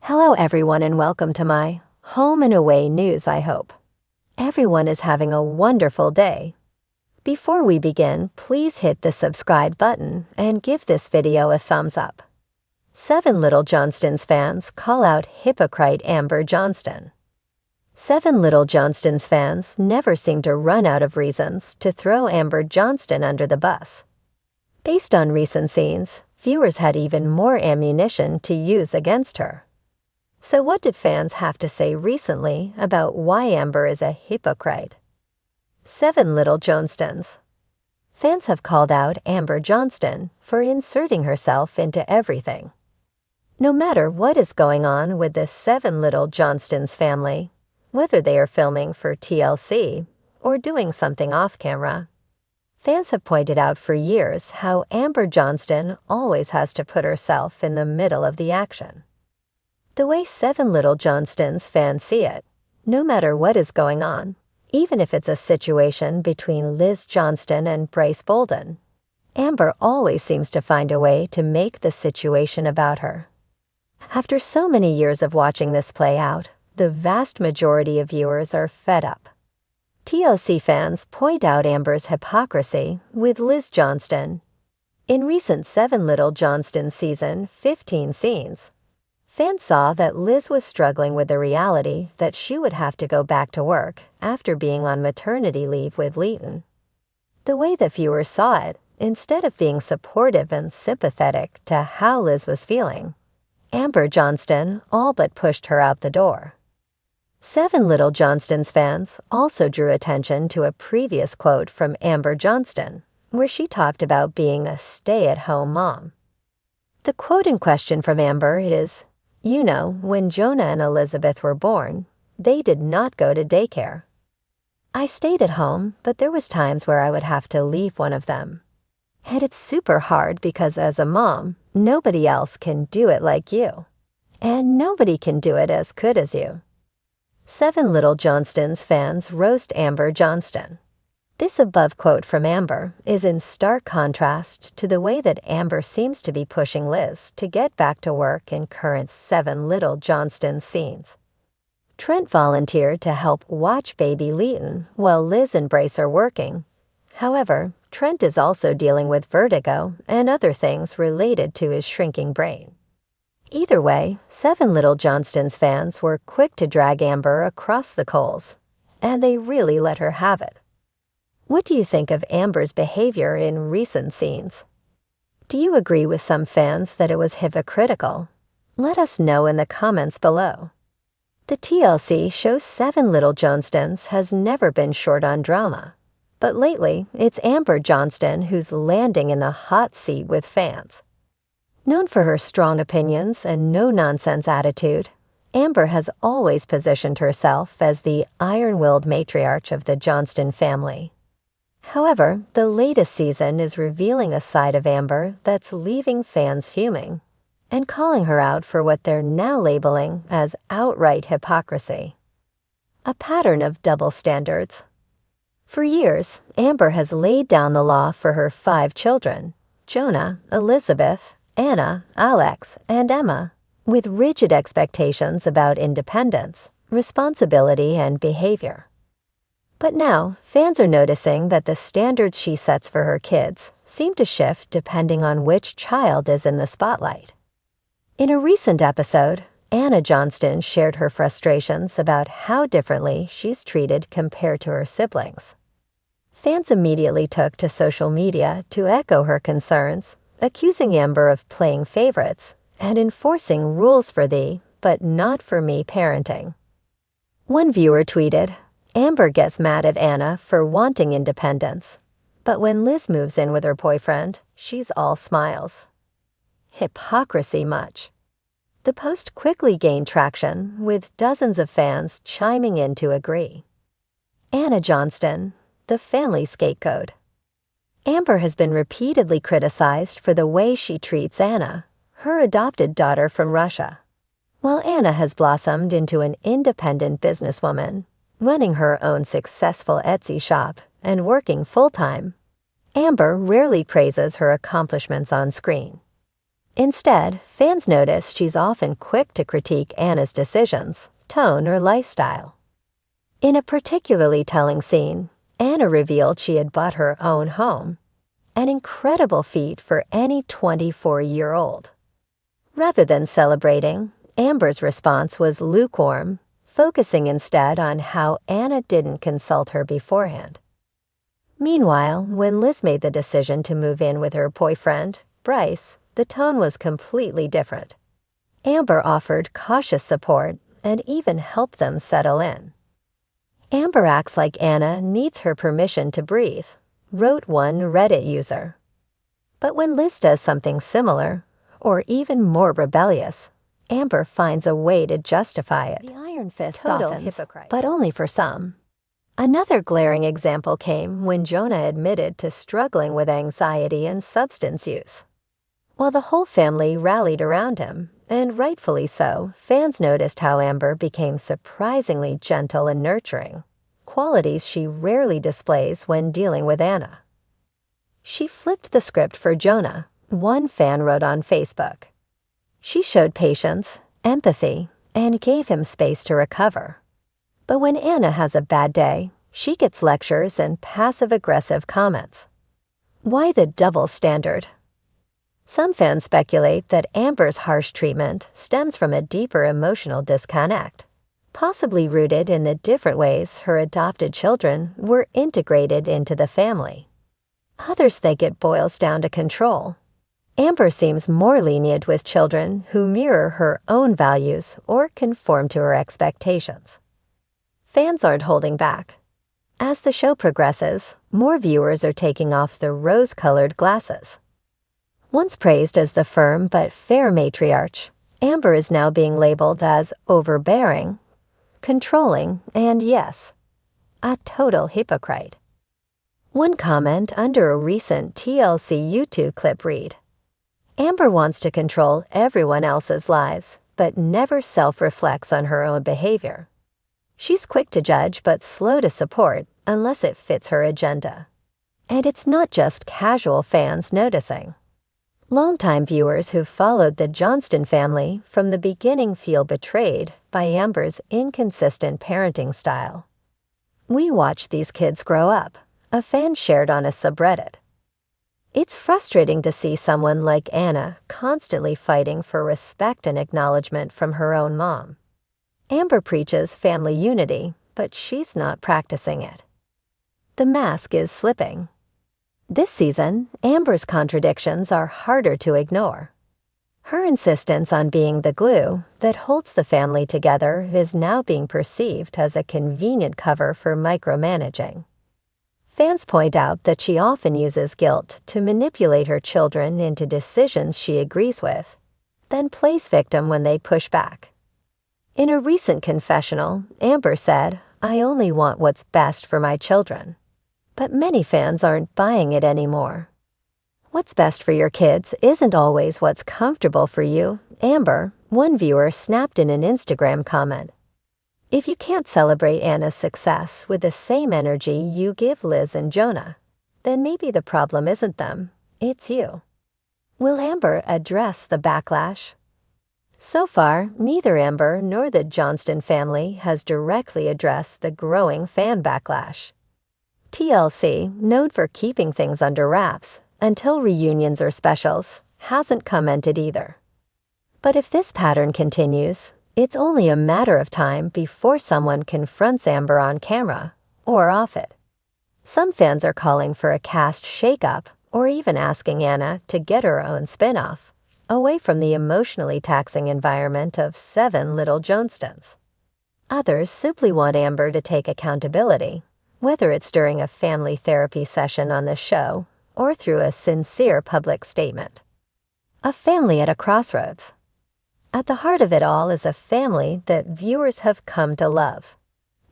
Hello everyone and welcome to my home and away news. I hope everyone is having a wonderful day. Before we begin, please hit the subscribe button and give this video a thumbs up. 7 Little Johnstons fans call out hypocrite Amber Johnston. 7 Little Johnstons fans never seem to run out of reasons to throw Amber Johnston under the bus. Based on recent scenes, viewers had even more ammunition to use against her. So what did fans have to say recently about why Amber is a hypocrite? 7 Little Johnstons. Fans have called out Amber Johnston for inserting herself into everything. No matter what is going on with the 7 Little Johnstons family, whether they are filming for TLC or doing something off-camera, fans have pointed out for years how Amber Johnston always has to put herself in the middle of the action. The way 7 Little Johnstons fans see it, no matter what is going on, even if it's a situation between Liz Johnston and Bryce Bolden, Amber always seems to find a way to make the situation about her. After so many years of watching this play out, the vast majority of viewers are fed up. TLC fans point out Amber's hypocrisy with Liz Johnston. In recent 7 Little Johnston season 15 scenes, fans saw that Liz was struggling with the reality that she would have to go back to work after being on maternity leave with Leighton. The way that viewers saw it, instead of being supportive and sympathetic to how Liz was feeling, Amber Johnston all but pushed her out the door. 7 Little Johnstons fans also drew attention to a previous quote from Amber Johnston, where she talked about being a stay-at-home mom. The quote in question from Amber is, "You know, when Jonah and Elizabeth were born, they did not go to daycare. I stayed at home, but there was times where I would have to leave one of them. And it's super hard because as a mom, nobody else can do it like you. And nobody can do it as good as you." 7 Little Johnstons fans roast Amber Johnston. This above quote from Amber is in stark contrast to the way that Amber seems to be pushing Liz to get back to work in current 7 Little Johnston scenes. Trent volunteered to help watch baby Leighton while Liz and Bryce are working. However, Trent is also dealing with vertigo and other things related to his shrinking brain. Either way, 7 Little Johnstons fans were quick to drag Amber across the coals, and they really let her have it. What do you think of Amber's behavior in recent scenes? Do you agree with some fans that it was hypocritical? Let us know in the comments below. The TLC show 7 Little Johnstons has never been short on drama, but lately it's Amber Johnston who's landing in the hot seat with fans. Known for her strong opinions and no-nonsense attitude, Amber has always positioned herself as the iron-willed matriarch of the Johnston family. However, the latest season is revealing a side of Amber that's leaving fans fuming and calling her out for what they're now labeling as outright hypocrisy. A pattern of double standards. For years, Amber has laid down the law for her 5 children, Jonah, Elizabeth, Anna, Alex, and Emma, with rigid expectations about independence, responsibility, and behavior. But now, fans are noticing that the standards she sets for her kids seem to shift depending on which child is in the spotlight. In a recent episode, Anna Johnston shared her frustrations about how differently she's treated compared to her siblings. Fans immediately took to social media to echo her concerns, accusing Amber of playing favorites and enforcing rules for thee, but not for me parenting. One viewer tweeted, "Amber gets mad at Anna for wanting independence, but when Liz moves in with her boyfriend, she's all smiles. Hypocrisy much." The post quickly gained traction, with dozens of fans chiming in to agree. Anna Johnston, the family scapegoat. Amber has been repeatedly criticized for the way she treats Anna, her adopted daughter from Russia. While Anna has blossomed into an independent businesswoman, running her own successful Etsy shop and working full-time, Amber rarely praises her accomplishments on screen. Instead, fans notice she's often quick to critique Anna's decisions, tone, or lifestyle. In a particularly telling scene, Anna revealed she had bought her own home, an incredible feat for any 24-year-old. Rather than celebrating, Amber's response was lukewarm, focusing instead on how Anna didn't consult her beforehand. Meanwhile, when Liz made the decision to move in with her boyfriend, Bryce, the tone was completely different. Amber offered cautious support and even helped them settle in. Amber acts like Anna needs her permission to breathe, wrote one Reddit user. But when Liz does something similar, or even more rebellious, Amber finds a way to justify it. The iron fist softens, but only for some. Another glaring example came when Jonah admitted to struggling with anxiety and substance use. While the whole family rallied around him, and rightfully so, fans noticed how Amber became surprisingly gentle and nurturing, qualities she rarely displays when dealing with Anna. She flipped the script for Jonah, one fan wrote on Facebook. She showed patience, empathy, and gave him space to recover. But when Anna has a bad day, she gets lectures and passive-aggressive comments. Why the double standard? Some fans speculate that Amber's harsh treatment stems from a deeper emotional disconnect, possibly rooted in the different ways her adopted children were integrated into the family. Others think it boils down to control. Amber seems more lenient with children who mirror her own values or conform to her expectations. Fans aren't holding back. As the show progresses, more viewers are taking off the rose-colored glasses. Once praised as the firm but fair matriarch, Amber is now being labeled as overbearing, controlling, and yes, a total hypocrite. One comment under a recent TLC YouTube clip read, "Amber wants to control everyone else's lives, but never self-reflects on her own behavior. She's quick to judge but slow to support unless it fits her agenda." And it's not just casual fans noticing. Longtime viewers who've followed the Johnston family from the beginning feel betrayed by Amber's inconsistent parenting style. "We watch these kids grow up," a fan shared on a subreddit. It's frustrating to see someone like Anna constantly fighting for respect and acknowledgement from her own mom. Amber preaches family unity, but she's not practicing it. The mask is slipping. This season, Amber's contradictions are harder to ignore. Her insistence on being the glue that holds the family together is now being perceived as a convenient cover for micromanaging. Fans point out that she often uses guilt to manipulate her children into decisions she agrees with, then plays victim when they push back. In a recent confessional, Amber said, "I only want what's best for my children." But many fans aren't buying it anymore. What's best for your kids isn't always what's comfortable for you, Amber, one viewer snapped in an Instagram comment. If you can't celebrate Anna's success with the same energy you give Liz and Jonah, then maybe the problem isn't them, it's you. Will Amber address the backlash? So far, neither Amber nor the Johnston family has directly addressed the growing fan backlash. TLC, known for keeping things under wraps until reunions or specials, hasn't commented either. But if this pattern continues, it's only a matter of time before someone confronts Amber on camera or off it. Some fans are calling for a cast shakeup or even asking Anna to get her own spin-off, away from the emotionally taxing environment of 7 little Johnstons. Others simply want Amber to take accountability, whether it's during a family therapy session on the show or through a sincere public statement. A family at a crossroads. At the heart of it all is a family that viewers have come to love.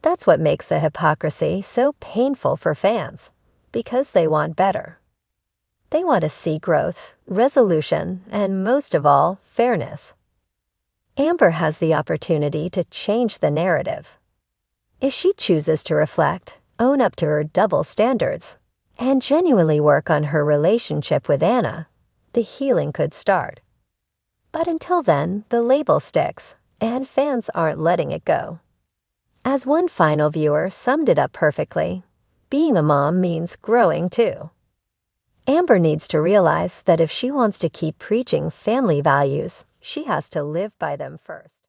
That's what makes the hypocrisy so painful for fans, because they want better. They want to see growth, resolution, and most of all, fairness. Amber has the opportunity to change the narrative. If she chooses to reflect, own up to her double standards, and genuinely work on her relationship with Anna, the healing could start. But until then, the label sticks, and fans aren't letting it go. As one final viewer summed it up perfectly, being a mom means growing too. Amber needs to realize that if she wants to keep preaching family values, she has to live by them first.